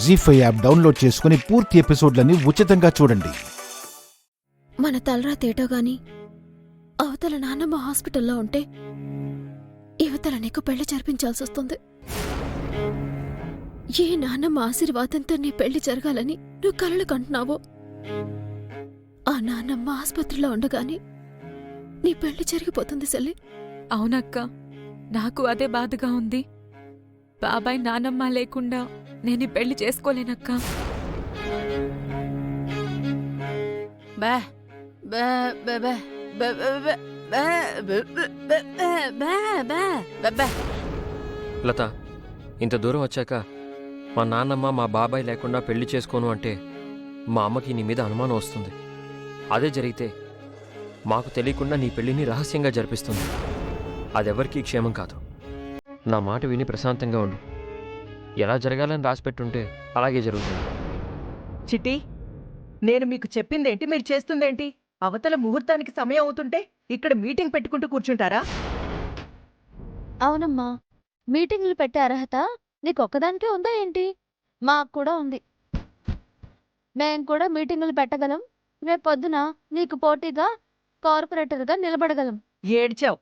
జీ5 app download చేసుకుని పూర్తి ఎపిసోడ్లని ఉచితంగా చూడండి. మన తలరా తేటో గాని అవతల నాన్నమ్మ హాస్పిటల్లో ఉంటే యువతల నీకు పెళ్లి జరిపించాల్సొస్తుంది. ఏ నాన్నమ్మ ఆశీర్వాదంతో నీ పెళ్లి జరగాలని నువ్వు కలలు కంటున్నావో ఆ నాన్నమ్మ ఆసుపత్రిలో ఉండగాని నీ పెళ్లి జరిగిపోతుంది సెల్లి. అవునక్క, నాకు అదే బాధగా ఉంది. బాబాయ్ నానమ్మ లేకుండా నేను ఈ పెళ్లి చేసుకోలేనక్క. లత, ఇంత దూరం వచ్చాక మా నాన్నమ్మ మా బాబాయ్ లేకుండా పెళ్లి చేసుకోను అంటే మా అమ్మకి నీ మీద అనుమానం వస్తుంది. అదే జరిగితే మాకు తెలియకుండా నీ పెళ్లిని రహస్యంగా జరిపిస్తుంది. అదెవరికీ క్షేమం కాదు. నా మాట విని ప్రశాంతంగా ఉండు. ఎలా జరగాలని రాసిపెట్టుంటే అలాగే జరుగుతుంది. చిట్టి, నేను మీకు చెప్పిందేంటి, మీరు చేస్తుందేంటి? అవతల ముహూర్తానికి సమయం అవుతుంటే ఇక్కడ మీటింగ్ పెట్టుకుంటూ కూర్చుంటారా? అవునమ్మా, మీటింగులు పెట్టే అర్హత నీకొక్కదానికే ఉందా ఏంటి? మాకు కూడా ఉంది. మేం కూడా మీటింగులు పెట్టగలం. రేపొద్దున నీకు పోటీగా కార్పొరేటర్గా నిలబడగలం. ఏడ్చావు.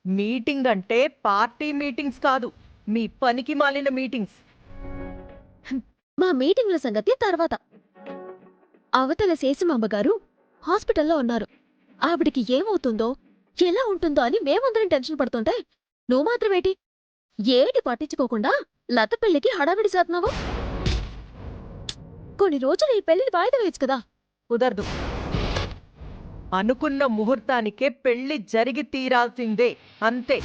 మీటింగ్ అంటే పార్టీ మీటింగ్స్ కాదు, మీ పనికి మాలిన మీటింగ్స్. మా మీటింగ్ల సంగతి తర్వాత. అవతల శేషమాంబగారు హాస్పిటల్లో ఉన్నారు. ఆవిడికి ఏమవుతుందో ఎలా ఉంటుందో అని మేమందరం టెన్షన్ పడుతుంటే నువ్వు మాత్రమేటి ఏటి పట్టించుకోకుండా లత పెళ్లికి హడావిడి చేస్తున్నావు. కొన్ని రోజులు ఈ పెళ్లిని వాయిదా వేయచ్చు కదా. కుదరదు. అనుకున్న ముహూర్తానికే పెళ్లి జరిగి తీరాల్సిందే, అంతే.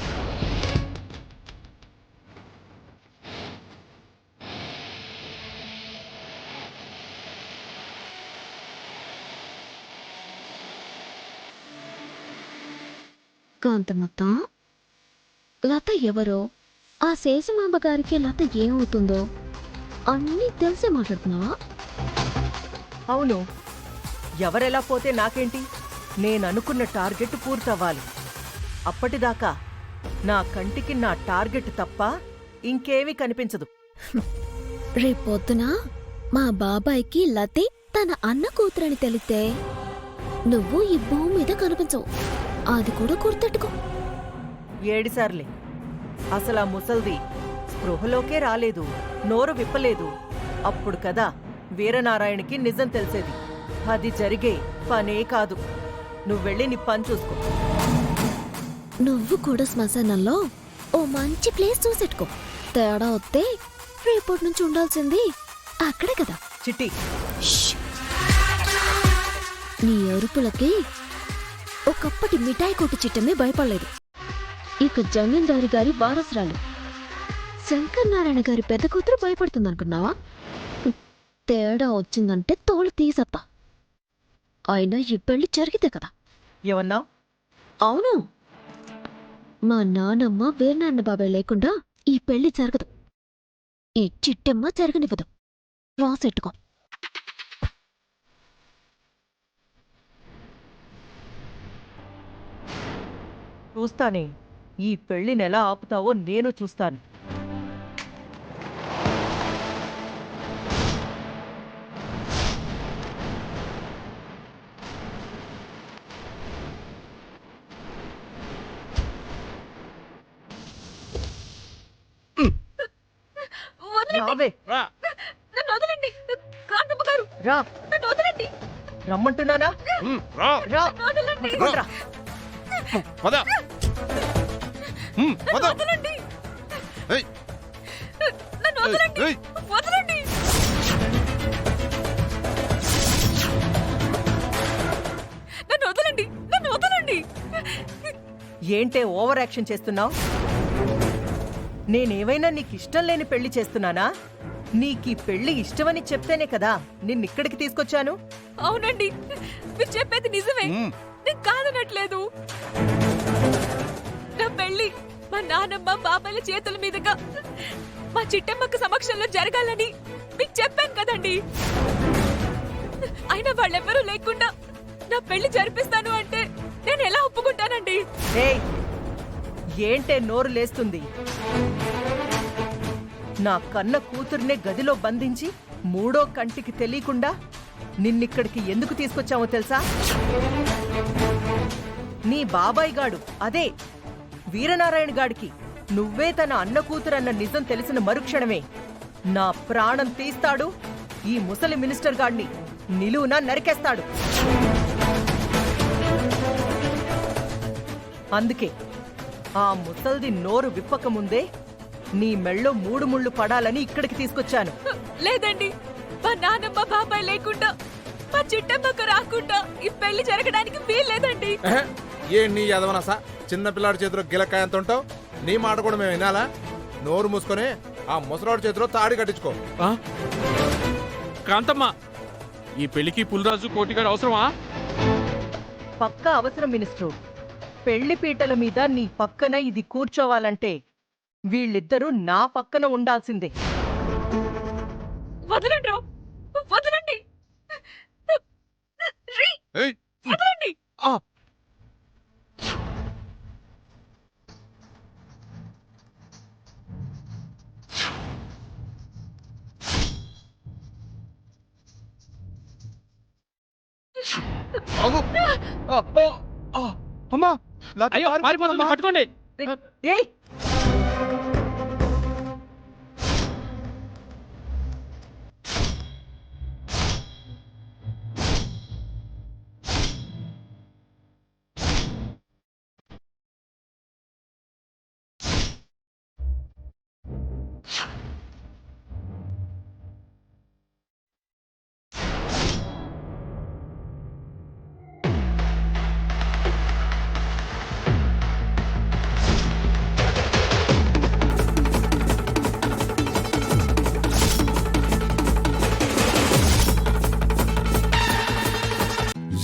కాంతమత్త, లత ఎవరో, ఆ శేషమాంబ గారికి లత ఏమవుతుందో అన్నీ తెలిసే మాట్లాడుతున్నావా? అవును, ఎవరెలా పోతే నాకేంటి? నేననుకున్న టార్గెట్ పూర్తవ్వాలి. అప్పటిదాకా నా కంటికి నా టార్గెట్ తప్ప ఇంకేమీ కనిపించదు. రేపొద్దున మా బాబాయ్కి లతే తన అన్న కూతురని తెలిస్తే నువ్వు ఈ భూమి మీద కనిపించవు. అది కూడా గుర్తెట్టుకో. ఏడిసార్లే. అసలు ఆ ముసల్ది స్పృహలోకే రాలేదు, నోరు విప్పలేదు. అప్పుడు కదా వీరనారాయణకి నిజం తెలిసేది. అది జరిగే పనే కాదు. నువ్వెళ్ళి నీ పని చూసుకో. నువ్వు కూడా శ్మశానంలో ఓ మంచి ప్లేస్ చూసెట్టుకో. తేడా వస్తే రేపటి నుంచి ఉండాల్సింది అక్కడే కదా. చిట్టి, ష్! నీ అరుపులకి ఒకప్పటి మిఠాయి కొట్టు చిట్టమే భయపడలేదు. ఇక జమీందారి గారి వారసురాలు శంకరనారాయణ గారి పెద్ద కూతురు భయపడుతుందనుకున్నావా? తేడా వచ్చిందంటే తోలు తీసత్తా. అయినా ఈ పెళ్లి జరిగితే కదా. ఏమన్నావ్? అవును, మా నానమ్మ వీరనారాయణ బాబాయ్ లేకుండా ఈ పెళ్లి జరగదు. ఈ చిట్టమ్మ జరగనివ్వదు. రాసెట్టుకో. చూస్తానే, ఈ పెళ్లినెలా ఆపుతావో నేను చూస్తాను. రావే. రా. రమ్మంటున్నానా? రా. వదరా. ఏంటే ఓవర్ యాక్షన్ చేస్తున్నావు? నేనేమైనా నీకిష్టం లేని పెళ్లి చేస్తున్నానా? నీకీ పెళ్లి ఇష్టమని చెప్తేనే కదా నిన్నిక్కడికి తీసుకొచ్చాను. అవునండి, మీరు చెప్పేది నిజమే. నేను కాదనట్లేదు. నా పెళ్లి మా నానమ్మ బాబాయ్ల చేతుల మీదుగా మా చిట్టమ్మక్క సమక్షంలో జరగాలని మీకు చెప్పాను కదండి. అయినా వాళ్ళెవ్వరూ లేకుండా నా పెళ్లి జరిపిస్తాను అంటే నేను ఎలా ఒప్పుకుంటానండి? ఏంటే నోరు లేస్తుంది? నా కన్న కూతుర్నే గదిలో బంధించి మూడో కంటికి తెలియకుండా నిన్నిక్కడికి ఎందుకు తీసుకొచ్చామో తెలుసా? నీ బాబాయ్ గాడు, అదే వీరనారాయణ గాడికి నువ్వే తన అన్న కూతురన్న నిజం తెలిసిన మరుక్షణమే నా ప్రాణం తీస్తాడు. ఈ ముసలి మినిస్టర్ గాడిని నిలువున నరికేస్తాడు. అందుకే ఆ ముసల్ది నోరు విప్పకముందే నీ మెళ్ళో 3 ముళ్ళు పడాలని ఇక్కడికి తీసుకొచ్చాను. లేదండి, మా నానమ్మ బాబాయ్ లేకుండా మా చిట్టమ్మకు రాకుండా ఈ పెళ్లి జరగడానికి వీల్లేదండి. ఏ నీ యదవనసా చిన్నపిల్లాడి చేతిలో గిలకాయ ఎంత ఉంటావు? నీ మాట కూడా మేము వినాలా? నోరు మూసుకొని ఆ ముసలాడి చేతిలో తాడి కట్టించుకో. కాంతమ్మ, ఈ పెళ్లికి పులిరాజు కోటిగాడు అవసరమా? పక్కా అవసరం మినిస్టర్. పెళ్లి పీటల మీద నీ పక్కన ఇది కూర్చోవాలంటే వీళ్ళిద్దరూ నా పక్కన ఉండాల్సిందే. వదలండి, వదలండి, ఏయ్! వదలండి. అమ్మా అయ్యో, పారిపోతుంది, పట్టుకోండి. ఏయ్,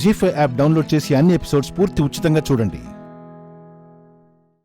జీ5 యాప్ డౌన్లోడ్ చేసి అన్ని ఎపిసోడ్స్ పూర్తి ఉచితంగా చూడండి.